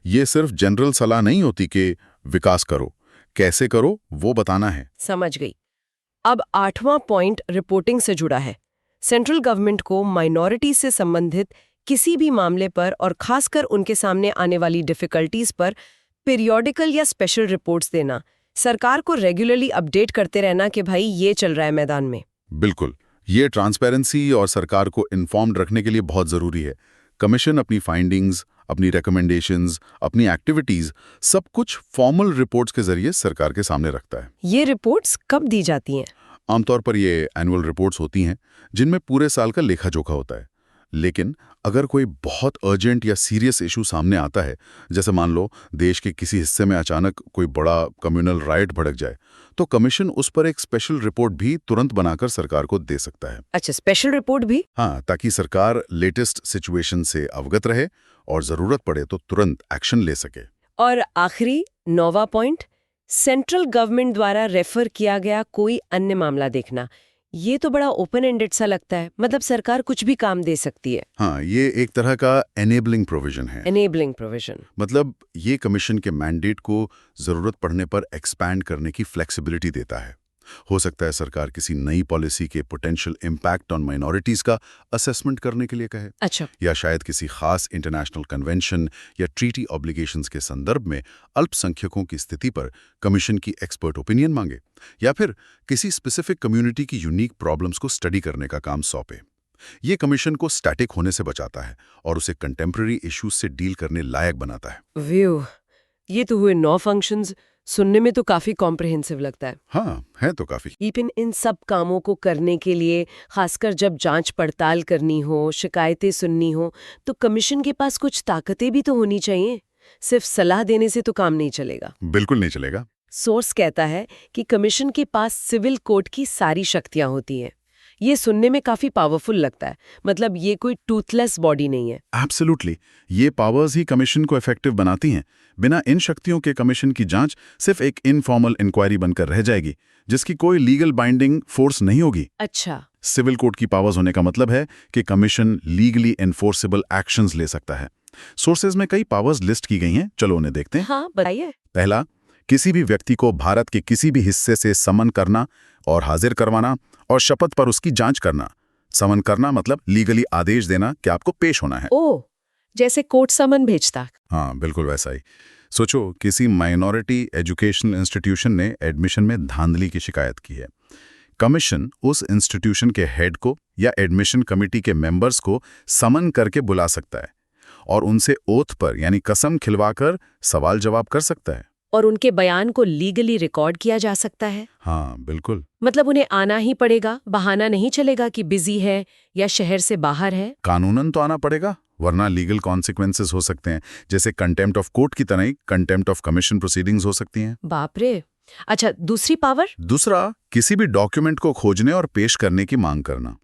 ये सिर्फ जनरल सलाह नहीं होती कि विकास करो, कैसे करो वो बताना है। समझ गई। अब आठवां पॉइंट रिपोर्टिंग से जुड़ा है। सेंट्रल गवर्नमेंट को माइनॉरिटी से संबंधित किसी भी मामले पर और खासकर उनके सामने आने वाली डिफिकल्टीज पर पीरियोडिकल या स्पेशल रिपोर्ट्स देना, सरकार को रेगुलरली अपडेट करते रहना कि भाई ये चल रहा है मैदान में। बिल्कुल, ये ट्रांसपेरेंसी और सरकार को इन्फॉर्म्ड रखने के लिए बहुत जरूरी है। कमीशन अपनी फाइंडिंग्स, अपनी रिकमेंडेशंस, अपनी एक्टिविटीज, सब कुछ फॉर्मल रिपोर्ट्स के जरिए सरकार के सामने रखता है। ये रिपोर्ट्स कब दी जाती हैं? आमतौर पर ये एनुअल रिपोर्ट्स होती हैं जिनमें पूरे साल का लेखा जोखा होता है। लेकिन अगर कोई बहुत अर्जेंट या सीरियस इशू सामने आता है, जैसे मान लो देश के किसी हिस्से में अचानक कोई बड़ा कम्युनल राइट भड़क जाए, तो कमीशन उस पर एक स्पेशल रिपोर्ट भी तुरंत बनाकर सरकार को दे सकता है। अच्छा, स्पेशल रिपोर्ट भी? हाँ, ताकि सरकार लेटेस्ट सिचुएशन से अवगत रहे और जरूरत पड़े तो तुरंत एक्शन ले सके। और आखिरी 9वां पॉइंट, सेंट्रल गवर्नमेंट द्वारा रेफर किया गया कोई अन्य मामला देखना, ये तो बड़ा ओपन एंडेड सा लगता है। मतलब सरकार कुछ भी काम दे सकती है। हाँ, ये एक तरह का एनेबलिंग प्रोविजन है। Enabling provision. मतलब ये कमीशन के मैंडेट को जरूरत पड़ने पर एक्सपैंड करने की फ्लेक्सिबिलिटी देता है। हो सकता है सरकार किसी नई पॉलिसी के पोटेंशियल इम्पैक्ट ऑन माइनॉरिटीज का असेसमेंट करने के लिए कहे, अच्छा। या शायद किसी खास इंटरनेशनल कन्वेंशन या ट्रीटी ऑब्लिगेशंस के संदर्भ में अल्पसंख्यकों की स्थिति पर कमीशन की एक्सपर्ट ओपिनियन मांगे, या फिर किसी स्पेसिफिक कम्युनिटी की यूनिक प्रॉब्लम्स को स्टडी करने का काम सौंपे। ये कमीशन को स्टैटिक होने से बचाता है और उसे कंटेम्प्रेरी इश्यूज से डील करने लायक बनाता है। व्यू, ये तो हुए 9 फंक्शंस। सुनने में तो काफी कॉम्प्रिहेंसिव लगता है। हाँ, है तो काफी। लेकिन इन सब कामों को करने के लिए, खासकर जब जांच पड़ताल करनी हो, शिकायतें सुननी हो, तो कमीशन के पास कुछ ताकतें भी तो होनी चाहिए। सिर्फ सलाह देने से तो काम नहीं चलेगा। बिल्कुल नहीं चलेगा। सोर्स कहता है कि कमीशन के पास सिविल कोर्ट की सारी शक्तियां होती हैं। ये सुनने में काफी पावरफुल लगता है। मतलब ये कोई टूथलेस बॉडी नहीं है। एब्सोल्युटली, ये पावर्स ही कमीशन को इफेक्टिव बनाती हैं। बिना इन शक्तियों के कमीशन की जांच सिर्फ एक इनफॉर्मल इंक्वायरी बनकर रह जाएगी, जिसकी कोई लीगल बाइंडिंग फोर्स नहीं होगी। अच्छा। सिविल कोर्ट की पावर्स होने का मतलब है कि कमीशन लीगली एनफोर्सेबल एक्शंस ले सकता है। सोर्सेज में कई पावर्स लिस्ट की गई हैं, चलो उन्हें देखते हैं। हाँ, बताइए। पहला, किसी भी व्यक्ति को भारत के किसी भी हिस्से से समन करना और हाजिर करवाना और शपथ पर उसकी जांच करना। समन करना मतलब लीगली आदेश देना कि आपको पेश होना है। ओह, जैसे कोर्ट समन भेजता। हाँ, बिल्कुल वैसा ही। सोचो, किसी माइनॉरिटी एजुकेशनल इंस्टीट्यूशन ने एडमिशन में धांधली की शिकायत की है। कमीशन उस इंस्टीट्यूशन के हेड को या एडमिशन कमेटी के मेंबर्स को समन करके बुला सकता है और उनसे ओथ पर यानी कसम खिलवाकर सवाल जवाब कर सकता है। और उनके बयान को लीगली रिकॉर्ड किया जा सकता है। हाँ, बिल्कुल। मतलब उन्हें आना ही पड़ेगा, बहाना नहीं चलेगा कि बिजी है या शहर से बाहर है। कानूनन तो आना पड़ेगा, वरना लीगल कॉन्सिक्वेंसेस हो सकते हैं, जैसे कंटेम्प्ट ऑफ कोर्ट की तरह ही कंटेम्प्ट ऑफ कमीशन प्रोसीडिंग्स हो सकती हैं। बाप रे। अच्छा, दूसरी पावर? दूसरा, किसी भी डॉक्यूमेंट को खोजने और पेश करने की मांग करना।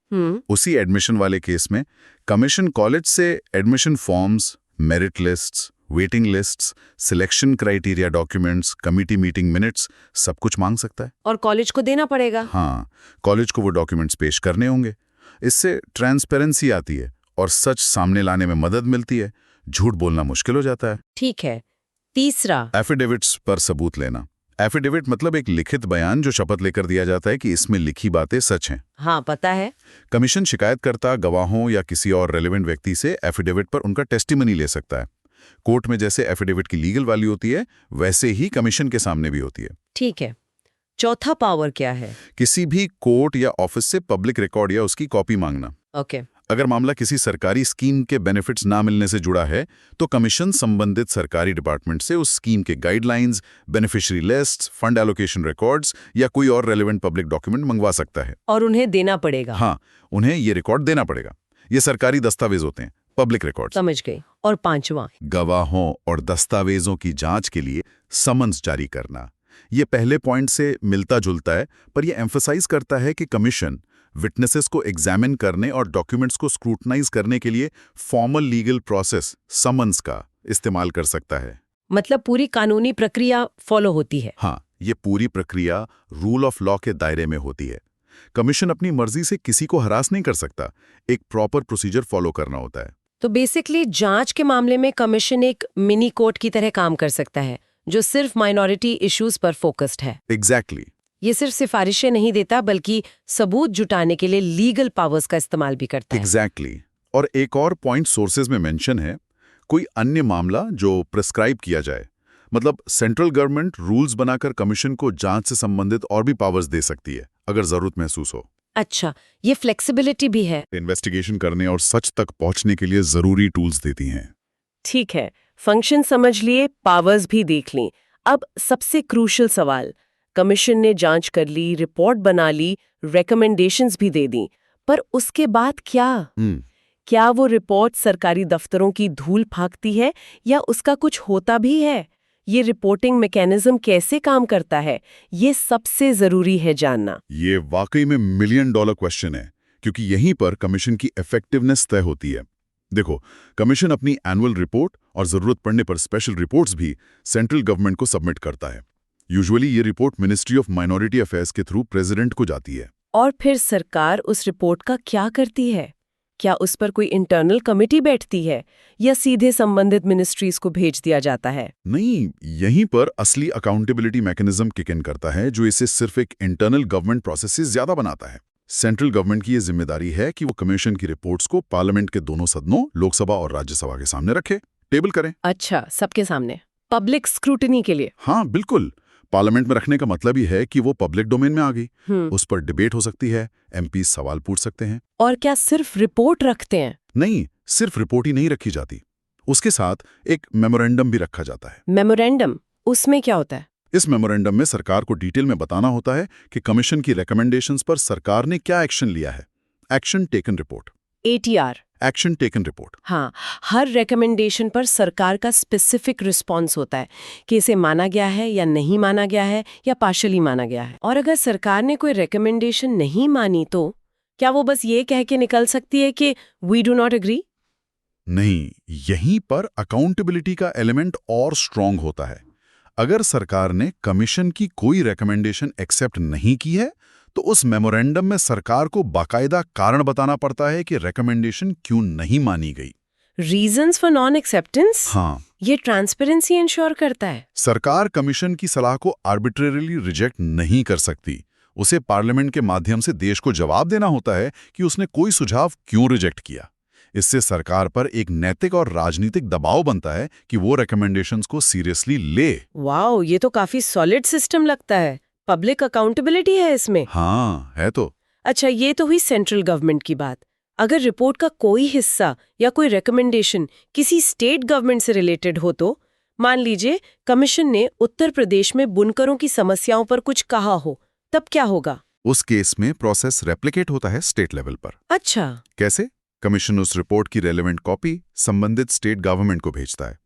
उसी एडमिशन वाले केस में कमीशन कॉलेज से admission forms, merit lists, waiting lists, selection criteria documents, committee meeting minutes, सब कुछ मांग सकता है। और कॉलेज को देना पड़ेगा। हाँ, कॉलेज को वो डॉक्यूमेंट्स पेश करने होंगे। इससे ट्रांसपेरेंसी आती है और सच सामने लाने में मदद मिलती है। झूठ बोलना मुश्किल हो जाता है। ठीक है। तीसरा, एफिडेविट्स पर सबूत लेना। एफिडेविट मतलब एक लिखित बयान जो शपथ लेकर दिया जाता है कि इसमें लिखी बातें सच हैं। हाँ, पता है। कमीशन शिकायतकर्ता, गवाहों या किसी और रेलेवेंट व्यक्ति से एफिडेविट पर उनका टेस्टिमनी ले सकता है। कोर्ट में जैसे एफिडेविट की लीगल वैल्यू होती है, वैसे ही कमीशन के सामने भी होती है। ठीक है। चौथा पावर क्या है? किसी भी कोर्ट या ऑफिस से पब्लिक रिकॉर्ड या उसकी कॉपी मांगना। ओके। अगर मामला किसी सरकारी स्कीम के बेनिफिट्स ना मिलने से जुड़ा है, तो कमीशन संबंधित सरकारी डिपार्टमेंट से उस स्कीम के guidelines, beneficiary lists, fund allocation records या कोई और रेलेवेंट पब्लिक डॉक्यूमेंट मंगवा सकता है। और उन्हें देना पड़ेगा। हाँ, उन्हें ये रिकॉर्ड देना पड़ेगा। ये सरकारी दस्तावेज होते हैं, पब्लिक रिकॉर्ड्स। समझ गई। और पांचवा, गवाहों और दस्तावेजों की जांच के लिए समन्स जारी करना। ये पहले पॉइंट से मिलता जुलता है, पर यह एम्फसाइज करता है कि कमीशन विटनेसेस को एग्जामिन करने और डॉक्यूमेंट्स को स्क्रूटनाइज करने के लिए फॉर्मल लीगल प्रोसेस समन्स का इस्तेमाल कर सकता है। मतलब पूरी कानूनी प्रक्रिया फॉलो होती है। हाँ, ये पूरी प्रक्रिया रूल ऑफ लॉ के दायरे में होती है। कमीशन अपनी मर्जी से किसी को हरास नहीं कर सकता, एक प्रॉपर प्रोसीजर फॉलो करना होता है। तो बेसिकली जांच के मामले में कमीशन एक मिनी कोर्ट की तरह काम कर सकता है, जो सिर्फ माइनॉरिटी इश्यूज पर फोकस्ड है। एग्जैक्टली। ये सिर्फ सिफारिशें नहीं देता, बल्कि सबूत जुटाने के लिए लीगल पावर्स का इस्तेमाल भी करता है। एग्जैक्टली। और एक और पॉइंट सोर्सेज में मेंशन है, कोई अन्य मामला जो प्रिस्क्राइब किया जाए। मतलब सेंट्रल गवर्नमेंट रूल्स बनाकर कमीशन को जांच से संबंधित और भी पावर्स दे सकती है, अगर जरूरत महसूस हो। अच्छा, ये फ्लेक्सिबिलिटी भी है। इन्वेस्टिगेशन करने और सच तक पहुंचने के लिए जरूरी टूल्स देती हैं। ठीक है, फंक्शन समझ लिए, पावर्स भी देख ली। अब सबसे क्रूशियल सवाल, कमीशन ने जांच कर ली, रिपोर्ट बना ली, रेकमेंडेशंस भी दे दी, पर उसके बाद क्या? क्या वो रिपोर्ट सरकारी दफ्तरों की धूल फाकती है या उसका कुछ होता भी है? ये रिपोर्टिंग मैकेनिज्म कैसे काम करता है, ये सबसे जरूरी है जानना। ये वाकई में $1 मिलियन क्वेश्चन है, क्योंकि यहीं पर कमीशन की इफेक्टिवनेस तय होती है। देखो, कमीशन अपनी एनुअल रिपोर्ट और जरूरत पड़ने पर स्पेशल रिपोर्ट्स भी सेंट्रल गवर्नमेंट को सबमिट करता है। यूजुअली ये report ministry of minority affairs के थ्रू प्रेसिडेंट को जाती है। और फिर सरकार उस रिपोर्ट का क्या करती है? क्या उस पर कोई इंटरनल कमिटी बैठती है या सीधे संबंधित मिनिस्ट्रीज को भेज दिया जाता है? नहीं, यहीं पर असली अकाउंटेबिलिटी मैकेनिज्म किक इन करता है, जो इसे सिर्फ एक इंटरनल गवर्नमेंट प्रोसेस से ज्यादा बनाता है। सेंट्रल गवर्नमेंट की ये जिम्मेदारी है कि वो कमीशन की रिपोर्ट्स को पार्लियामेंट के दोनों सदनों, लोकसभा और राज्यसभा के सामने रखे, टेबल करें। अच्छा, सबके सामने पब्लिक स्क्रूटनी के लिए? हाँ बिल्कुल। पार्लियामेंट में रखने का मतलब ही है कि वो पब्लिक डोमेन में आ गई। उस पर डिबेट हो सकती है, एमपी सवाल पूछ सकते हैं। और क्या सिर्फ रिपोर्ट रखते हैं? नहीं, सिर्फ रिपोर्ट ही नहीं रखी जाती, उसके साथ एक मेमोरेंडम भी रखा जाता है। मेमोरेंडम, उसमें क्या होता है? इस मेमोरेंडम में सरकार को डिटेल में बताना होता है कि कमीशन की रिकमेंडेशंस पर सरकार ने क्या एक्शन लिया है। Action taken report, ATR। Action taken report. हाँ, हर रिकमेंडेशन पर सरकार का स्पेसिफिक रिस्पॉन्स होता है कि इसे माना गया है या नहीं माना गया है या पार्शली माना गया है। और अगर सरकार ने कोई रिकमेंडेशन नहीं मानी तो क्या वो बस ये कह के निकल सकती है कि वी डू नॉट एग्री? नहीं, यहीं पर अकाउंटेबिलिटी का एलिमेंट और स्ट्रांग होता है। अगर सरकार ने कमीशन की कोई रिकमेंडेशन एक्सेप्ट नहीं की है तो उस मेमोरेंडम में सरकार को बाकायदा कारण बताना पड़ता है कि रिकमेंडेशन क्यों नहीं मानी गई। Reasons for non acceptance? हाँ, ये ट्रांसपेरेंसी इंश्योर करता है। सरकार कमीशन की सलाह को आर्बिट्रेरीली रिजेक्ट नहीं कर सकती। उसे पार्लियामेंट के माध्यम से देश को जवाब देना होता है कि उसने कोई सुझाव क्यों रिजेक्ट किया। इससे सरकार पर एक नैतिक और राजनीतिक दबाव बनता है कि वो रिकमेंडेशंस को सीरियसली ले। वाओ, ये तो काफी सॉलिड सिस्टम लगता है। पब्लिक अकाउंटेबिलिटी है इसमें। हाँ, है तो। अच्छा, ये तो हुई सेंट्रल गवर्नमेंट की बात। अगर रिपोर्ट का कोई हिस्सा या कोई रिकमेंडेशन किसी स्टेट गवर्नमेंट से रिलेटेड हो तो मान लीजिए कमीशन ने उत्तर प्रदेश में बुनकरों की समस्याओं पर कुछ कहा हो, तब क्या होगा? उस केस में प्रोसेस रेप्लिकेट होता है स्टेट लेवल पर। अच्छा, कैसे? कमीशन उस रिपोर्ट की रेलेवेंट कॉपी संबंधित स्टेट गवर्नमेंट को भेजता है।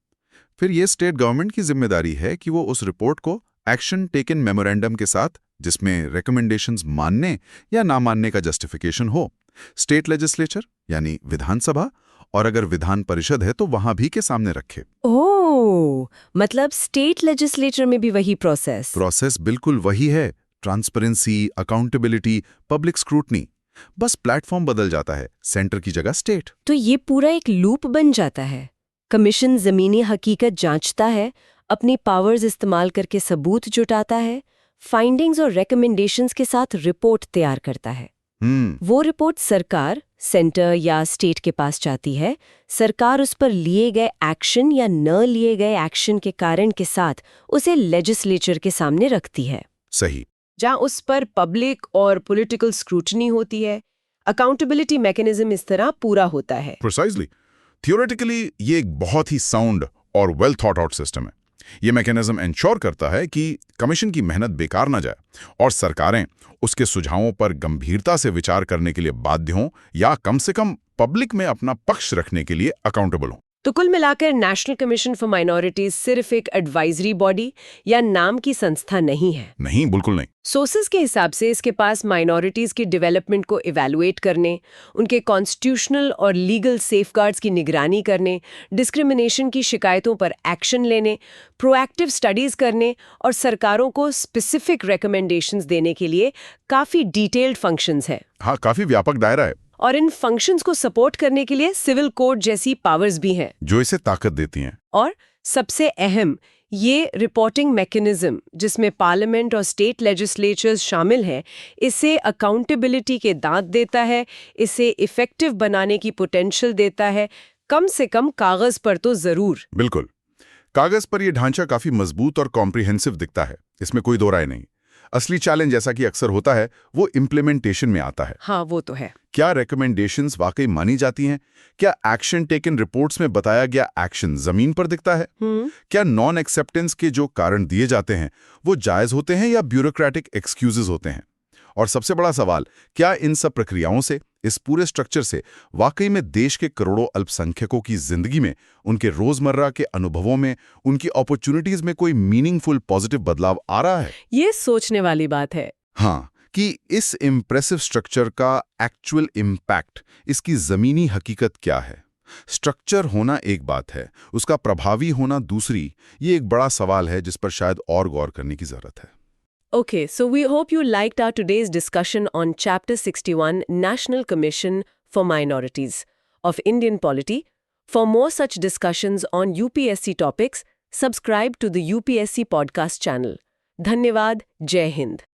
फिर यह स्टेट गवर्नमेंट की जिम्मेदारी है कि वो उस रिपोर्ट को एक्शन टेकन मेमोरेंडम के साथ, जिसमें रिकमेंडेशंस मानने या ना मानने का जस्टिफिकेशन हो, स्टेट लेजिस्लेचर यानी विधानसभा और अगर विधान परिषद है तो वहां भी के सामने रखे। ओह, मतलब स्टेट लेजिस्लेचर में भी वही प्रोसेस बिल्कुल वही है। ट्रांसपेरेंसी, अकाउंटेबिलिटी, पब्लिक स्क्रूटनी, बस प्लेटफॉर्म बदल जाता है, सेंटर की जगह स्टेट। तो ये पूरा एक लूप बन जाता है। कमीशन जमीनी हकीकत जांचता है, अपनी पावर्स इस्तेमाल करके सबूत जुटाता है, फाइंडिंग्स और रिकमेंडेशंस के साथ रिपोर्ट तैयार करता है। वो रिपोर्ट सरकार, सेंटर या स्टेट के पास जाती है। सरकार उस पर लिए गए एक्शन या न लिए गए एक्शन के कारण के साथ उसे लेजिस्लेचर के सामने रखती है। सही। जहां उस पर पब्लिक और पॉलिटिकल स्क्रूटनी होती है। अकाउंटेबिलिटी मैकेनिज्म इस तरह पूरा होता है। प्रिसाइजली। थियोरेटिकली ये एक बहुत ही साउंड और वेल थॉट आउट सिस्टम है। ये मैकेनिज्म इंश्योर करता है कि कमीशन की मेहनत बेकार ना जाए और सरकारें उसके सुझावों पर गंभीरता से विचार करने के लिए बाध्य हों या कम से कम पब्लिक में अपना पक्ष रखने के लिए अकाउंटेबल हों। तो कुल मिलाकर नेशनल कमीशन फॉर माइनॉरिटीज सिर्फ एक एडवाइजरी बॉडी या नाम की संस्था नहीं है। नहीं, बिल्कुल नहीं। सोर्सेज के हिसाब से इसके पास माइनॉरिटीज की डेवलपमेंट को इवैल्यूएट करने, उनके कॉन्स्टिट्यूशनल और लीगल सेफगार्ड्स की निगरानी करने, डिस्क्रिमिनेशन की शिकायतों पर एक्शन लेने, प्रोएक्टिव स्टडीज करने और सरकारों को स्पेसिफिक रिकमेंडेशंस देने के लिए काफी डिटेल्ड फंक्शंस है। हाँ, काफी व्यापक दायरा है। और इन फंक्शंस को सपोर्ट करने के लिए सिविल कोड जैसी पावर्स भी हैं जो इसे ताकत देती हैं। और सबसे अहम ये रिपोर्टिंग मैकेनिज्म, जिसमें पार्लियामेंट और स्टेट लेजिस्लेचर्स शामिल हैं, इसे अकाउंटेबिलिटी के दांत देता है, इसे इफेक्टिव बनाने की पोटेंशियल देता है, कम से कम कागज पर तो जरूर। बिल्कुल, कागज पर यह ढांचा काफी मजबूत और कॉम्प्रिहेंसिव दिखता है, इसमें कोई दो राय नहीं। असली चैलेंज, जैसा कि अक्सर होता है, वो इम्प्लीमेंटेशन में आता है। हाँ, वो तो है। क्या रिकमेंडेशंस वाकई मानी जाती हैं? क्या एक्शन टेकन रिपोर्ट्स में बताया गया एक्शन जमीन पर दिखता है? क्या नॉन एक्सेप्टेंस के जो कारण दिए जाते हैं वो जायज होते हैं या ब्यूरोक्रेटिक एक्सक्यूजेस होते हैं? और सबसे बड़ा सवाल, क्या इन सब प्रक्रियाओं से, इस पूरे स्ट्रक्चर से वाकई में देश के करोड़ों अल्पसंख्यकों की जिंदगी में, उनके रोजमर्रा के अनुभवों में, उनकी अपॉर्चुनिटीज में कोई मीनिंगफुल पॉजिटिव बदलाव आ रहा है? ये सोचने वाली बात है। हाँ, कि इस इम्प्रेसिव स्ट्रक्चर का एक्चुअल इम्पैक्ट, इसकी जमीनी हकीकत क्या है? स्ट्रक्चर होना एक बात है, उसका प्रभावी होना दूसरी। ये एक बड़ा सवाल है जिस पर शायद और गौर करने की जरूरत है। Okay, so we hope you liked our today's discussion on Chapter 61, National Commission for Minorities of Indian Polity. For more such discussions on UPSC topics, subscribe to the UPSC podcast channel. Dhanyavad, Jai Hind.